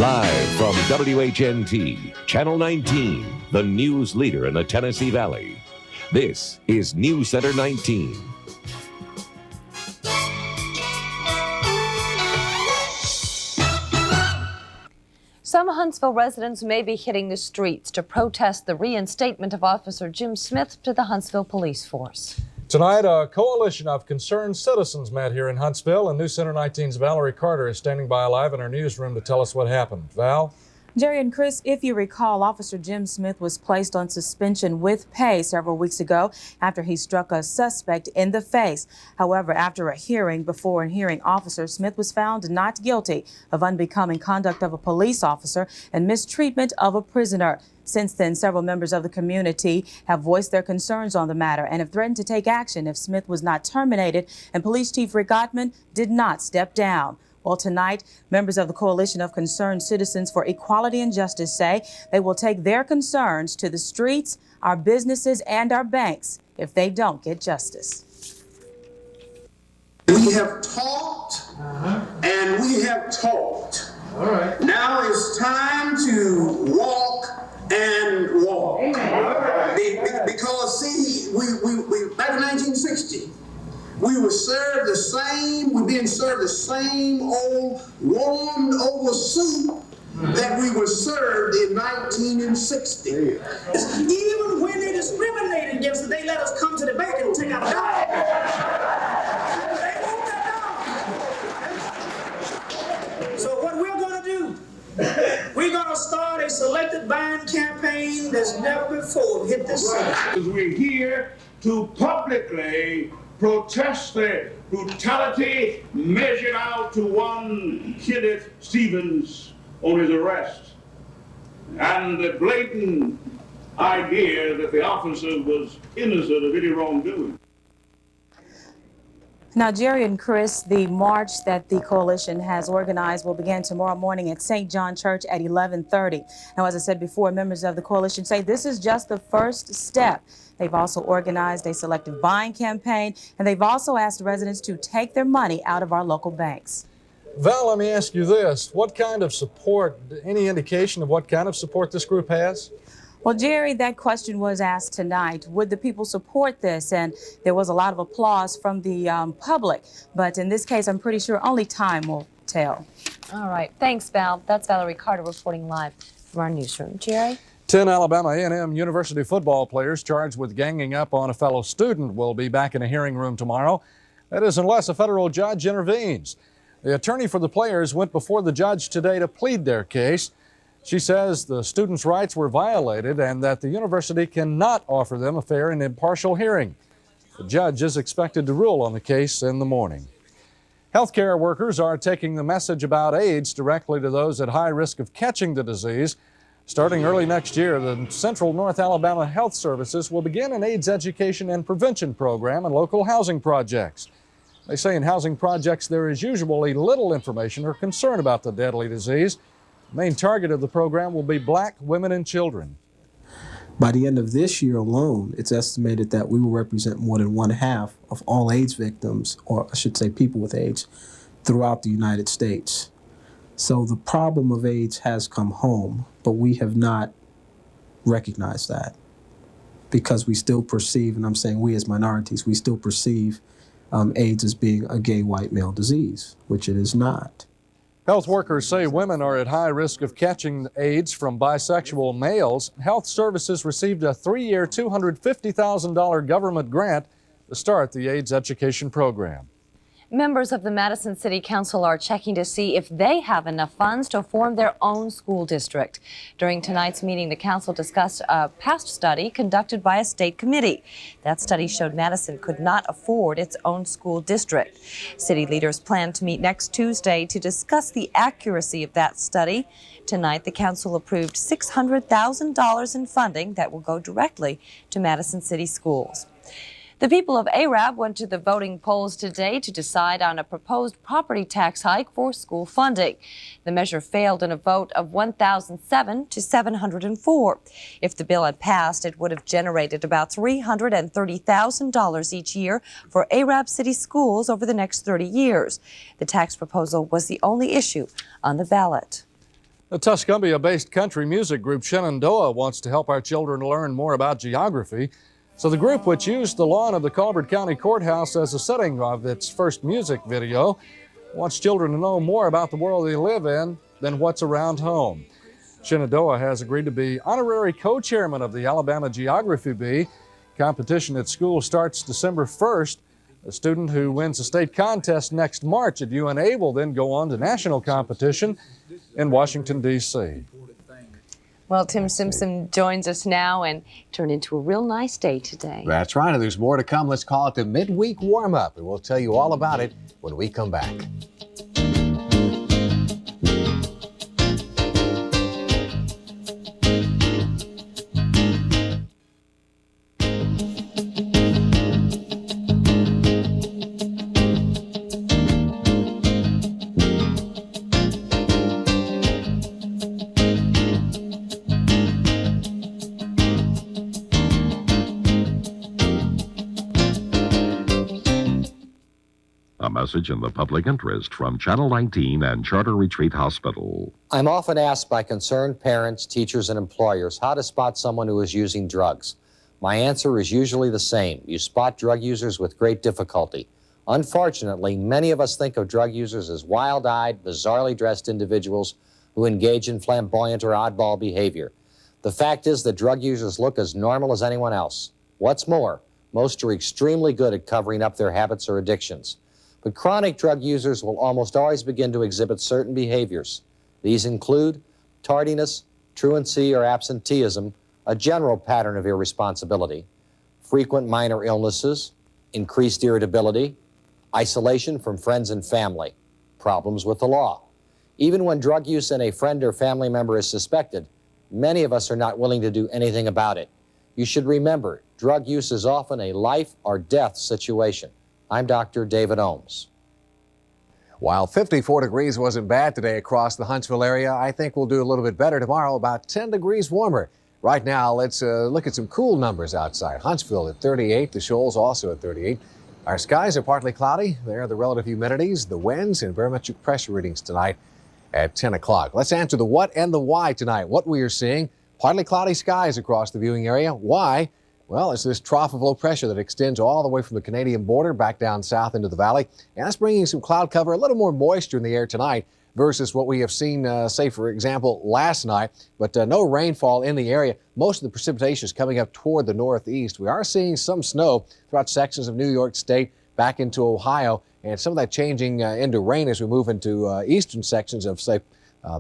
Live from WHNT, Channel 19, the news leader in the Tennessee Valley. This is News Center 19. Some Huntsville residents may be hitting the streets to protest the reinstatement of Officer Jim Smith to the Huntsville Police Force. Tonight, a coalition of concerned citizens met here in Huntsville, and News Center 19's Valerie Carter is standing by live in our newsroom to tell us what happened. Val? Jerry and Chris, if you recall, Officer Jim Smith was placed on suspension with pay several weeks ago after he struck a suspect in the face. However, after a hearing before a hearing officer, Smith was found not guilty of unbecoming conduct of a police officer and mistreatment of a prisoner. Since then, several members of the community have voiced their concerns on the matter and have threatened to take action if Smith was not terminated and Police Chief Rick Ottman did not step down. Well, tonight, members of the Coalition of Concerned Citizens for Equality and Justice say they will take their concerns to the streets, our businesses, and our banks if they don't get justice. We have talked and we have talked. All right. Now it's time to walk and walk. Because see, we back in 1960, we were served the same, we're being served the same old warmed over soup that we were served in 1960. Even when they discriminated against us, they let us come to the bank and take our dog. They want that dog. So what we're gonna do, we're gonna start a selected buying campaign that's never before hit this city. We're here to publicly protest the brutality measured out to one Kenneth Stevens on his arrest, and the blatant idea that the officer was innocent of any wrongdoing. Now, Jerry and Chris, the march that the coalition has organized will begin tomorrow morning at St. John Church at 11:30. Now, as I said before, members of the coalition say this is just the first step. They've also organized a selective buying campaign, and they've also asked residents to take their money out of our local banks. Val, let me ask you this. What kind of support, any indication of what kind of support this group has? Well, Jerry, that question was asked tonight. Would the people support this? And there was a lot of applause from the public. But in this case, I'm pretty sure only time will tell. All right. Thanks, Val. That's Valerie Carter reporting live from our newsroom. Jerry? 10 Alabama A&M University football players charged with ganging up on a fellow student will be back in a hearing room tomorrow. That is, unless a federal judge intervenes. The attorney for the players went before the judge today to plead their case. She says the students' rights were violated and that the university cannot offer them a fair and impartial hearing. The judge is expected to rule on the case in the morning. Healthcare workers are taking the message about AIDS directly to those at high risk of catching the disease. Starting early next year, the Central North Alabama Health Services will begin an AIDS education and prevention program in local housing projects. They say in housing projects there is usually little information or concern about the deadly disease. The main target of the program will be Black women and children. By the end of this year alone, it's estimated that we will represent more than 1/2 of all AIDS victims, or I should say people with AIDS, throughout the United States. So the problem of AIDS has come home, but we have not recognized that because we still perceive, and I'm saying we as minorities, we still perceive AIDS as being a gay white male disease, which it is not. Health workers say women are at high risk of catching AIDS from bisexual males. Health Services received a 3-year, $250,000 government grant to start the AIDS education program. Members of the Madison City Council are checking to see if they have enough funds to form their own school district. During tonight's meeting, the council discussed a past study conducted by a state committee. That study showed Madison could not afford its own school district. City leaders plan to meet next Tuesday to discuss the accuracy of that study. Tonight, the council approved $600,000 in funding that will go directly to Madison City schools. The people of Arab went to the voting polls today to decide on a proposed property tax hike for school funding. The measure failed in a vote of 1,007 to 704. If the bill had passed, it would have generated about $330,000 each year for Arab City schools over the next 30 years. The tax proposal was the only issue on the ballot. The Tuscumbia-based country music group Shenandoah wants to help our children learn more about geography. So the group, which used the lawn of the Colbert County Courthouse as a setting of its first music video, wants children to know more about the world they live in than what's around home. Shenandoah has agreed to be honorary co-chairman of the Alabama Geography Bee. Competition at school starts December 1st. A student who wins a state contest next March at UNA will then go on to national competition in Washington, D.C. Well, Tim Simpson joins us now and turned into a real nice day today. That's right, and there's more to come. Let's call it the midweek warm-up, and we'll tell you all about it when we come back. A message in the public interest from Channel 19 and Charter Retreat Hospital. I'm often asked by concerned parents, teachers, and employers how to spot someone who is using drugs. My answer is usually the same. You spot drug users with great difficulty. Unfortunately, many of us think of drug users as wild-eyed, bizarrely dressed individuals who engage in flamboyant or oddball behavior. The fact is that drug users look as normal as anyone else. What's more, most are extremely good at covering up their habits or addictions. But chronic drug users will almost always begin to exhibit certain behaviors. These include tardiness, truancy or absenteeism, a general pattern of irresponsibility, frequent minor illnesses, increased irritability, isolation from friends and family, problems with the law. Even when drug use in a friend or family member is suspected, many of us are not willing to do anything about it. You should remember, drug use is often a life or death situation. I'm Dr. David Ohms. While 54 degrees wasn't bad today across the Huntsville area, I think we'll do a little bit better tomorrow, about 10 degrees warmer. Right now, let's look at some cool numbers outside. Huntsville at 38, the Shoals also at 38. Our skies are partly cloudy. There are the relative humidities, the winds, and barometric pressure readings tonight at 10 o'clock. Let's answer the what and the why tonight. What we are seeing, partly cloudy skies across the viewing area. Why? Well, it's this trough of low pressure that extends all the way from the Canadian border back down south into the valley. And that's bringing some cloud cover, a little more moisture in the air tonight versus what we have seen, say, for example, last night. But no rainfall in the area. Most of the precipitation is coming up toward the northeast. We are seeing some snow throughout sections of New York State back into Ohio, and some of that changing into rain as we move into eastern sections of, say,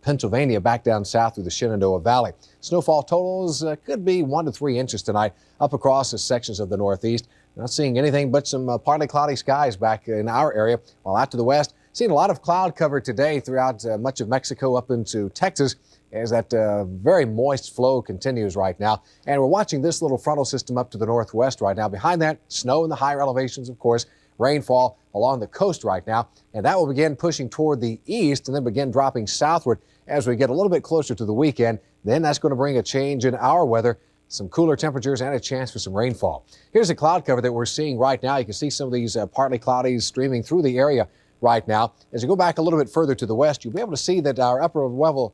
Pennsylvania back down south through the Shenandoah Valley. Snowfall totals could be 1 to 3 inches tonight up across the sections of the northeast. Not seeing anything but some partly cloudy skies back in our area. While out to the west, seeing a lot of cloud cover today throughout much of Mexico up into Texas as that very moist flow continues right now. And we're watching this little frontal system up to the northwest right now. Behind that, snow in the higher elevations, of course, rainfall along the coast right now, and that will begin pushing toward the east and then begin dropping southward as we get a little bit closer to the weekend. Then that's going to bring a change in our weather, some cooler temperatures and a chance for some rainfall. Here's the cloud cover that we're seeing right now. You can see some of these partly cloudy streaming through the area right now. As you go back a little bit further to the west, you'll be able to see that our upper level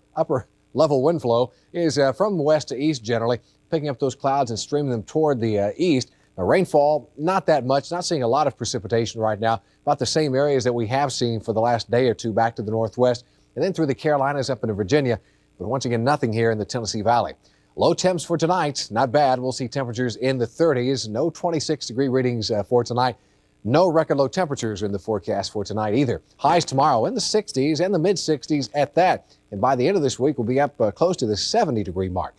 wind flow is from west to east generally, picking up those clouds and streaming them toward the east. Now, rainfall, not that much, not seeing a lot of precipitation right now, about the same areas that we have seen for the last day or two back to the northwest, and then through the Carolinas up into Virginia, but once again, nothing here in the Tennessee Valley. Low temps for tonight, not bad. We'll see temperatures in the 30s, no 26-degree readings for tonight. No record low temperatures in the forecast for tonight either. Highs tomorrow in the 60s and the mid-60s at that, and by the end of this week, we'll be up close to the 70-degree mark.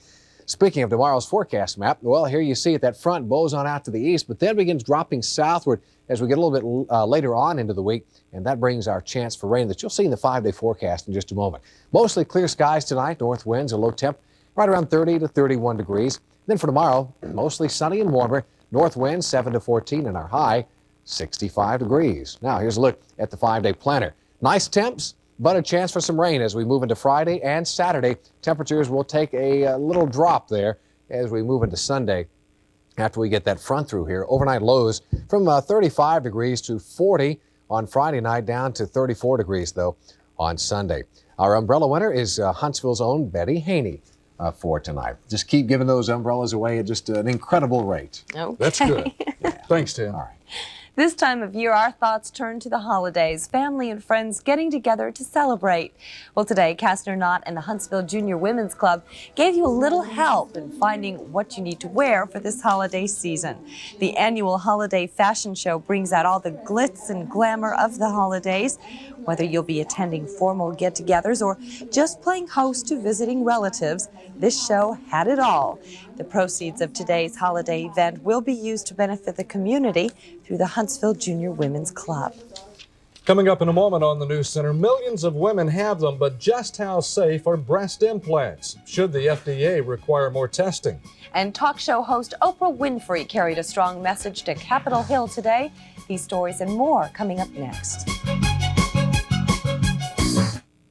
Speaking of tomorrow's forecast map, well, here you see it, that front bows on out to the east, but then begins dropping southward as we get a little bit later on into the week, and that brings our chance for rain that you'll see in the 5-day forecast in just a moment. Mostly clear skies tonight, north winds, a low temp right around 30 to 31 degrees. Then for tomorrow, mostly sunny and warmer, north winds 7 to 14, and our high 65 degrees. Now here's a look at the 5-day planner. Nice temps, but a chance for some rain as we move into Friday and Saturday. Temperatures will take a little drop there as we move into Sunday after we get that front through here. Overnight lows from 35 degrees to 40 on Friday night, down to 34 degrees, though, on Sunday. Our umbrella winner is Huntsville's own Betty Haney for tonight. Just keep giving those umbrellas away at just an incredible rate. Okay. That's good. Thanks, Tim. All right. This time of year, our thoughts turn to the holidays, family and friends getting together to celebrate. Well, today, Kastner Knott and the Huntsville Junior Women's Club gave you a little help in finding what you need to wear for this holiday season. The annual holiday fashion show brings out all the glitz and glamour of the holidays. Whether you'll be attending formal get-togethers or just playing host to visiting relatives, this show had it all. The proceeds of today's holiday event will be used to benefit the community through the Huntsville Junior Women's Club. Coming up in a moment on the News Center, millions of women have them, but just how safe are breast implants? Should the FDA require more testing? And talk show host Oprah Winfrey carried a strong message to Capitol Hill today. These stories and more coming up next.